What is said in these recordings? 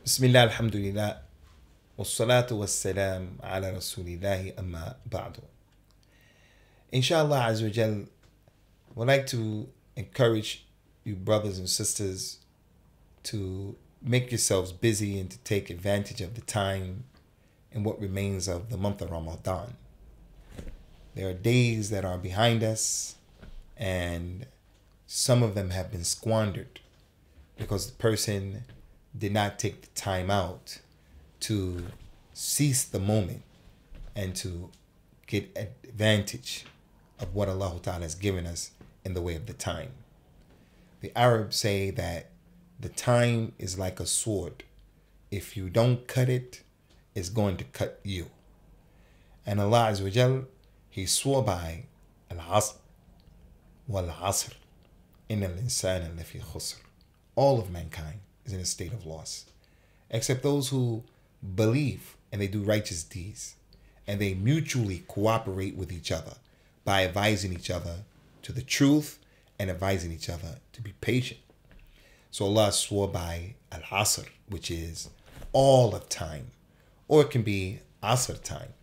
Bismillah, alhamdulillah, wassalatu wassalam ala rasulillahi amma ba'du. Inshallah Azza wa Jal, I would like to encourage you brothers and sisters to make yourselves busy and to take advantage of the time in what remains of the month of Ramadan. There are days that are behind us, and some of them have been squandered because the person did not take the time out to seize the moment and to get advantage of what Allah Ta'ala has given us in the way of the time. The Arabs say that the time is like a sword. If you don't cut it, it's going to cut you. And Allah Azza wa Jal, He swore by Al-Asr wal-Asr inna al-insana lafi khusr. All of mankind is in a state of loss, except those who believe and they do righteous deeds, and they mutually cooperate with each other by advising each other to the truth and advising each other to be patient. So Allah swore by Al-Asr, which is all of time, or it can be Asr time.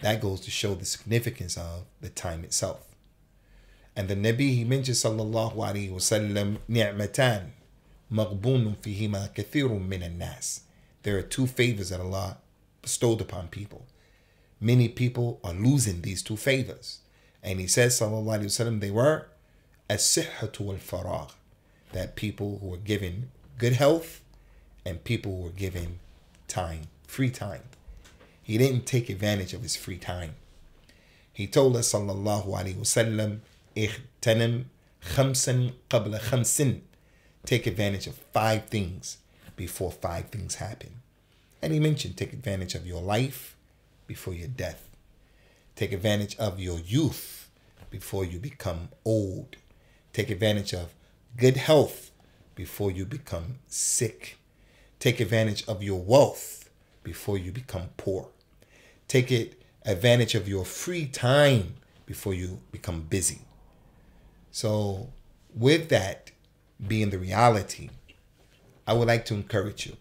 That goes to show the significance of the time itself. And the Nabi, he mentioned sallallahu alaihi wasallam, ni'matan maghbunun fihima kathirun min an-nas. There are two favors that Allah bestowed upon people. Many people are losing these two favors. And he says, sallallahu alaihi wasallam, they were as-sihhatu wal-faragh, that people who were given good health and people who were given time, free time. He didn't take advantage of his free time. He told us, sallallahu alaihi wasallam, اغتنم خمسا قبل خمس. Take advantage of 5 things before 5 things happen. And he mentioned take advantage of your life before your death. Take advantage of your youth before you become old. Take advantage of good health before you become sick. Take advantage of your wealth before you become poor. Take advantage of your free time before you become busy. So with that being the reality, I would like to encourage you.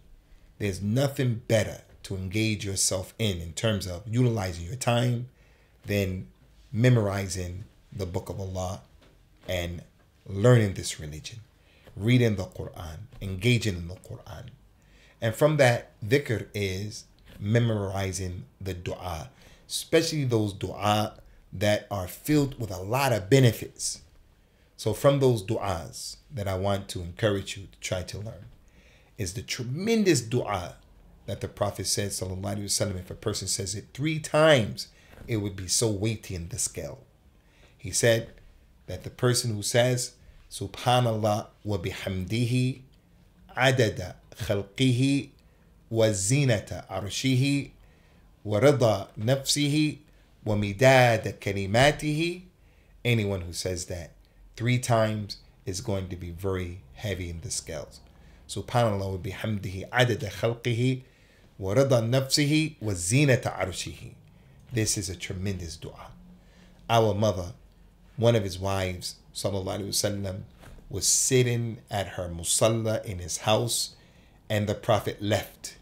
There's nothing better to engage yourself in terms of utilizing your time than memorizing the book of Allah and learning this religion, reading the Quran, engaging in the Quran. And from that, dhikr is memorizing the dua, especially those dua that are filled with a lot of benefits. So from those du'as that I want to encourage you to try to learn is the tremendous du'a that the Prophet said, sallallahu alaihi wasallam, if a person says it 3 times, it would be so weighty in the scale. He said that the person who says, Subhanallah wa bihamdihi adada khalqihi wa zinata arshihi wa rida nafsihi wa midada kalimatihi, anyone who says that 3 times is going to be very heavy in the scales. Subhanallah wa bihamdihi adada khalqihi wa rida nafsihi wa zinata arshihi. This is a tremendous dua. Our mother, one of his wives, sallallahu alaihi wasallam, was sitting at her musalla in his house, and the Prophet left.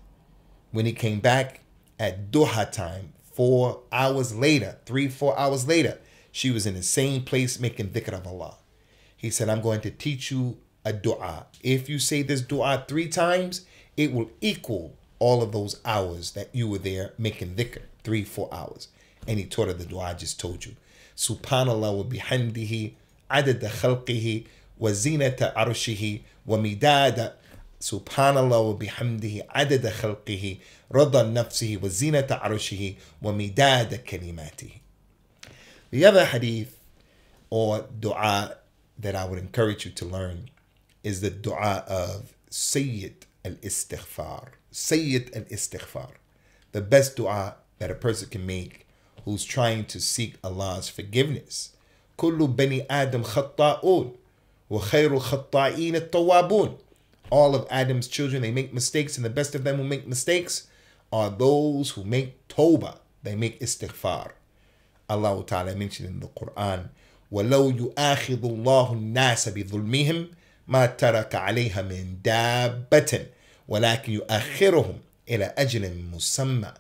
When he came back at duha time, 4 hours later, 3-4 hours later, she was in the same place making dhikr of Allah. He said, I'm going to teach you a dua. If you say this dua 3 times, it will equal all of those hours that you were there making dhikr, 3-4 hours. And he taught her the dua I just told you. Subhanallah wa bihamdihi adada khalqihi wa zinata arshihi wa midada. Subhanallah wa bihamdihi adada khalqihi rida nafsihi wa zinata arshihi wa midada kalimatihi. The other hadith or dua that I would encourage you to learn is the dua of Sayyid al-Istighfar. Sayyid al-Istighfar. The best dua that a person can make who's trying to seek Allah's forgiveness. كل بني آدم خطاؤون وخير الخطائين التوابون. All of Adam's children, they make mistakes, and the best of them who make mistakes are those who make tawbah. They make istighfar. Allah Ta'ala mentioned in the Quran, وَلَوْ يُؤَاخِذُ اللَّهُ النَّاسَ بِظُلْمِهِمْ مَا تَرَكَ عَلَيْهَا مِنْ دَابَّةٍ ولكن يؤخرهم إلى أجل مسمى.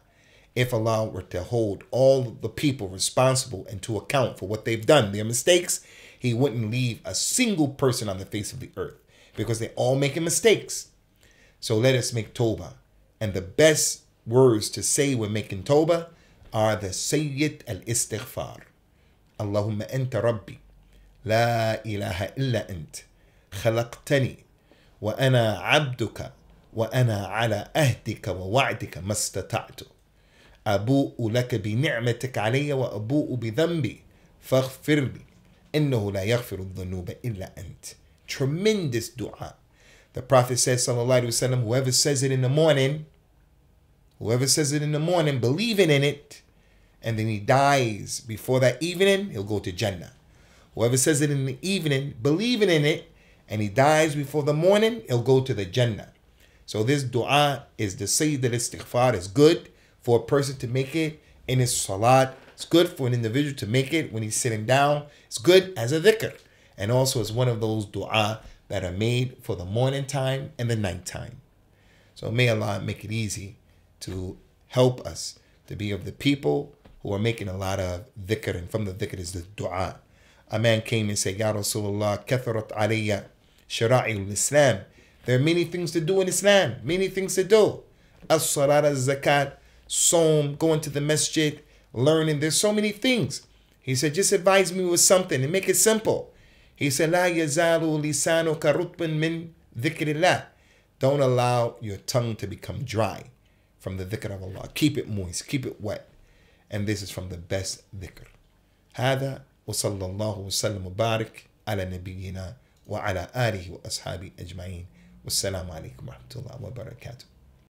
If Allah were to hold all the people responsible and to account for what they've done, their mistakes, He wouldn't leave a single person on the face of the earth, because they're all making mistakes. So let us make tawbah. And the best words to say when making tawbah are the Sayyid al-Istighfar. Allahumma anta rabbi, la ilaha illa ant, khalaqtani, wa ana abduka, wa ana ala ahdika wa wa'dika mastata'tu. أبوء لك بنعمتك علي وأبوء بذنبي فاغفر لي إنه لا يغفر الذنوب إلا أنت. Tremendous dua. The Prophet says, sallallahu alaihi wasallam, whoever says it in the morning, believing in it, and then he dies before that evening, he'll go to Jannah. Whoever says it in the evening, believing in it, and he dies before the morning, he'll go to the Jannah. So this dua is the Sayyid al-Istighfar. Is good for a person to make it in his salat. It's good for an individual to make it when he's sitting down. It's good as a dhikr. And also it's one of those dua that are made for the morning time and the night time. So may Allah make it easy to help us to be of the people who are making a lot of dhikr. And from the dhikr is the dua. A man came and said, Ya Rasulullah, katharat alayya shara'il Islam. There are many things to do in Islam. Many things to do. As-salat, az-zakat, Saum, going to the masjid, learning. There's so many things. He said, just advise me with something and make it simple. He said, La yazalu lisanuka rutban min dhikrillah. Don't allow your tongue to become dry from the dhikr of Allah. Keep it moist, keep it wet. And this is from the best dhikr. هذا وصلى الله وسلم وبارك على نبينا وعلى آله وأصحابه أجمعين. والسلام عليكم ورحمة الله وبركاته.